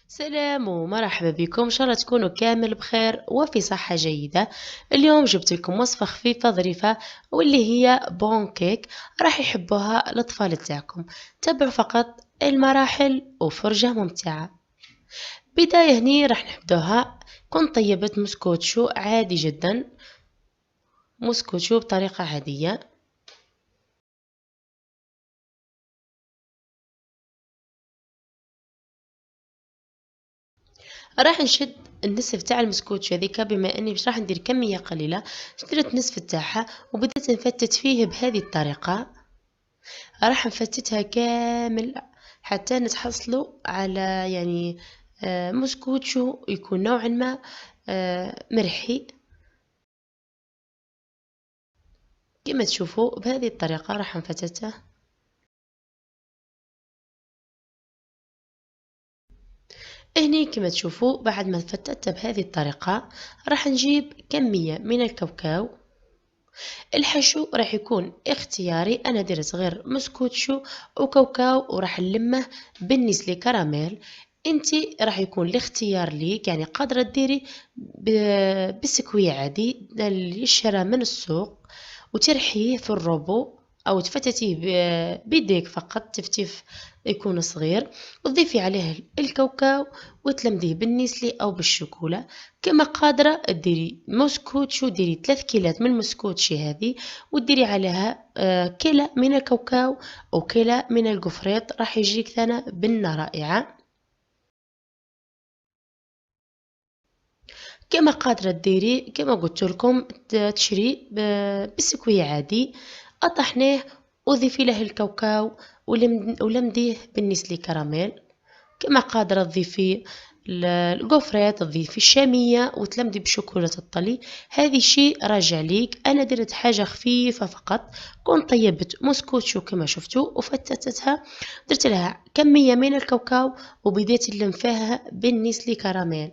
سلام ومرحبا بكم، إن شاء الله تكونوا كامل بخير وفي صحة جيدة. اليوم جبت لكم وصفة خفيفة ظريفة واللي هي بونكيك. راح يحبوها الأطفال تاعكم. تابعوا فقط المراحل وفرجة ممتعة. بداية هني راح نبدوها. كون طيبت مسكوتشو عادي جدا، مسكوتشو بطريقة عادية. راح نشد النصف تاع المسكوتش هذيك، بما اني مش راح ندير كميه قليله. شديت نصف تاعها وبدأت نفتت فيه بهذه الطريقه. راح نفتتها كامل حتى نتحصلوا على مسكوتشو يكون نوعا ما مرحي. كما تشوفوا بهذه الطريقه راح نفتته. هني كما تشوفوا بعد ما فتته بهذه الطريقه راح نجيب كميه من الكاوكاو. الحشو راح يكون اختياري، انا درت غير مسكوتشو وكاوكاو وراح نلمه بالنسلي كراميل. انتي راح يكون الاختيار ليك، يعني قادرة ديري بسكوية عادي اللي يشرى من السوق وترحيه في الروبو او تفتتيه بيديك فقط، تفتيف يكون صغير، وتضيفي عليه الكاوكاو وتلمديه بالنسلي او بالشوكولا. كما قادرة ديري مسكوتشو، ديري 3 كيلات من المسكوتشي هذه وديري عليها كيلة من الكاوكاو أو كيلة من القفريط، راح يجيك ثانا بنة رائعة. كما قادرة ديري كما قلت لكم تشري بسكوية عادي، أطحنيه وضيفي له الكاوكاو ولمديه بالنسلي كراميل. كما قادرة تضيفي القفرات، تضيفي الشامية وتلمدي بشوكولاتة الطلي. هذه شيء راجع ليك، انا درت حاجة خفيفة فقط. كنت طيبت مسكوتشو كما شفتوا وفتتتها، درت لها كمية من الكاوكاو وبديت نلمفاها بالنسلي كراميل.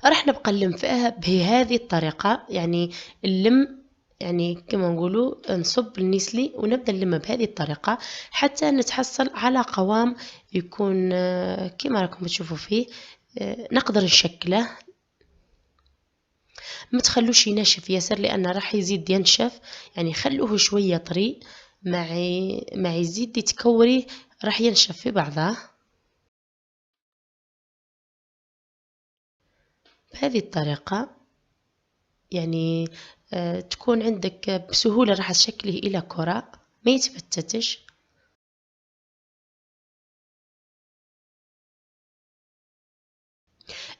راح نبقى نلمفاها بهذه الطريقة، يعني اللم، يعني كما نقولوا نصب النسلي ونبدأ نلم بهذه الطريقة حتى نتحصل على قوام يكون كما راكم تشوفوا فيه. نقدر نشكله، ما تخلوش ينشف ياسر لأن راح يزيد ينشف، يعني خلوه شوية طري. مع يزيد يتكوري راح ينشف في بعضه بهذه الطريقة. يعني تكون عندك بسهولة راح تشكله إلى كرة ما يتفتتش.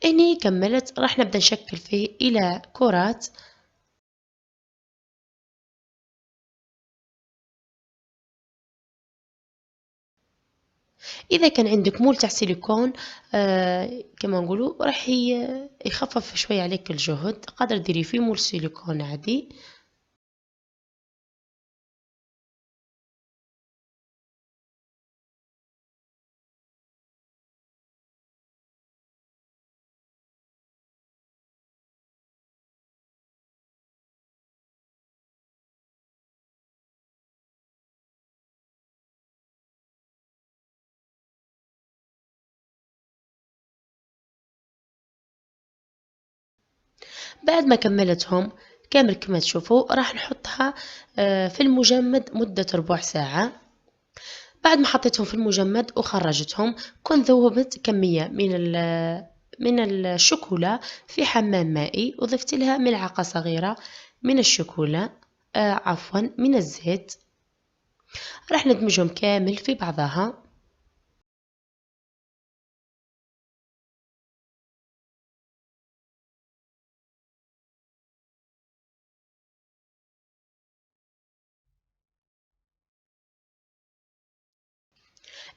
إني كملت راح نبدأ نشكل فيه إلى كرات. إذا كان عندك مول تاع سيليكون كما نقولوا راح يخفف شوية عليك الجهد، قادر ديري فيه مول سيليكون عادي. بعد ما كملتهم كامل كما تشوفوا راح نحطها في المجمد مدة ربع ساعة. بعد ما حطيتهم في المجمد وخرجتهم، كنت ذوبت كمية من الشوكولا في حمام مائي وضفت لها ملعقة صغيرة من الشوكولا، عفوا من الزيت. راح ندمجهم كامل في بعضها.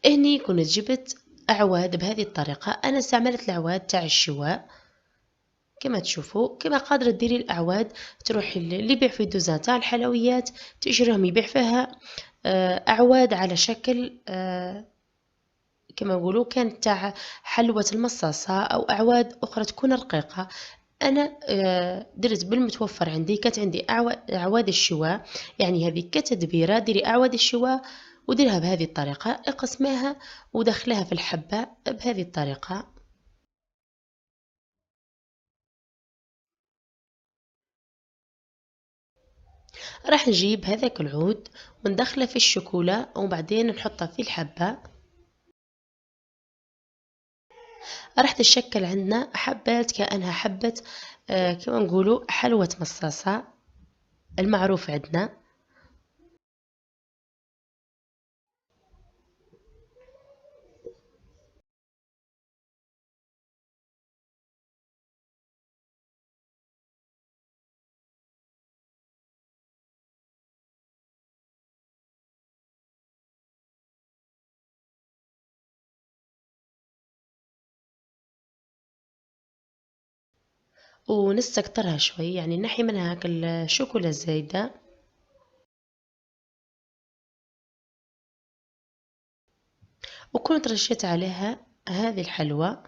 هني كنت جبت أعواد بهذه الطريقة، أنا استعملت الأعواد تاع الشواء كما تشوفوا. كما قادرة ديري الأعواد تروحي اللي يبيع في دوزان تاع الحلويات تشريهم يبيع فيها أعواد على شكل كما نقولوا كانت تاع حلوة المصاصة أو أعواد أخرى تكون رقيقة. أنا درت بالمتوفر عندي، كانت عندي أعواد الشواء، يعني هذه كتدبيرة ديري أعواد الشواء وديرها بهذه الطريقة، اقسميها ودخلها في الحبة بهذه الطريقة. راح نجيب هذاك العود وندخله في الشوكولاتة وبعدين نحطها في الحبة. راح تتشكل عندنا حبات كأنها حبة كما نقولوا حلوة مصاصة المعروف عندنا. ونستكترها شوي، يعني نحي منها هاك الشوكولا الزايدة. وكنت رشيت عليها هذه الحلوى.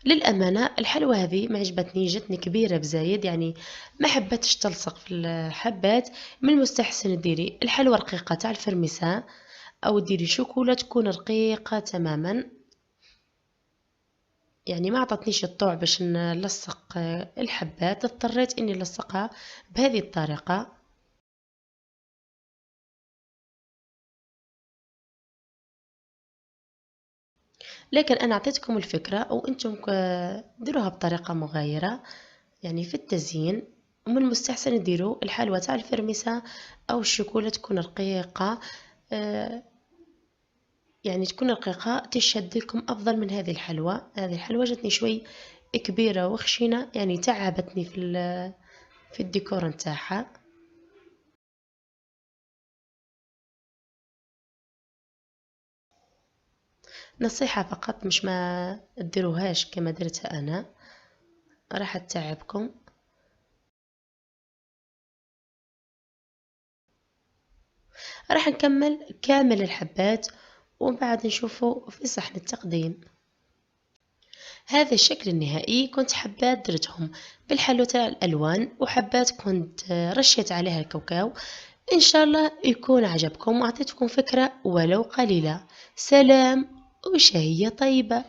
للأمانة الحلوى هذه ما عجبتني، جتني كبيرة بزايد، يعني ما حبتش تلصق في الحبات. من المستحسن ديري الحلوى رقيقة تاع الفرمسان، أو ديري شوكولا تكون رقيقة تماما. يعني ما عطتنيش الطوع باش نلصق الحبات، اضطريت اني نلصقها بهذه الطريقة. لكن انا اعطيتكم الفكرة وانتم ديروها بطريقة مغايرة، يعني في التزيين. ومن المستحسن ديروا الحلوى تاع الفرمسة او الشوكولاتة تكون رقيقة، آه، يعني تكون رقيقة تشد لكم افضل من هذه الحلوى. هذه الحلوى جاتني شوي كبيرة وخشنة، يعني تعبتني في الديكور نتاعها. نصيحة فقط، مش ما تديروهاش كما درتها أنا، راح تتعبكم. راح نكمل كامل الحبات ومن بعد نشوفه في صحن التقديم. هذا الشكل النهائي. كنت حبات درتهم بالحلو تاع الألوان، وحبات كنت رشيت عليها الكاوكاو. إن شاء الله يكون عجبكم وأعطيتكم فكرة ولو قليلة. سلام وشهية طيبة.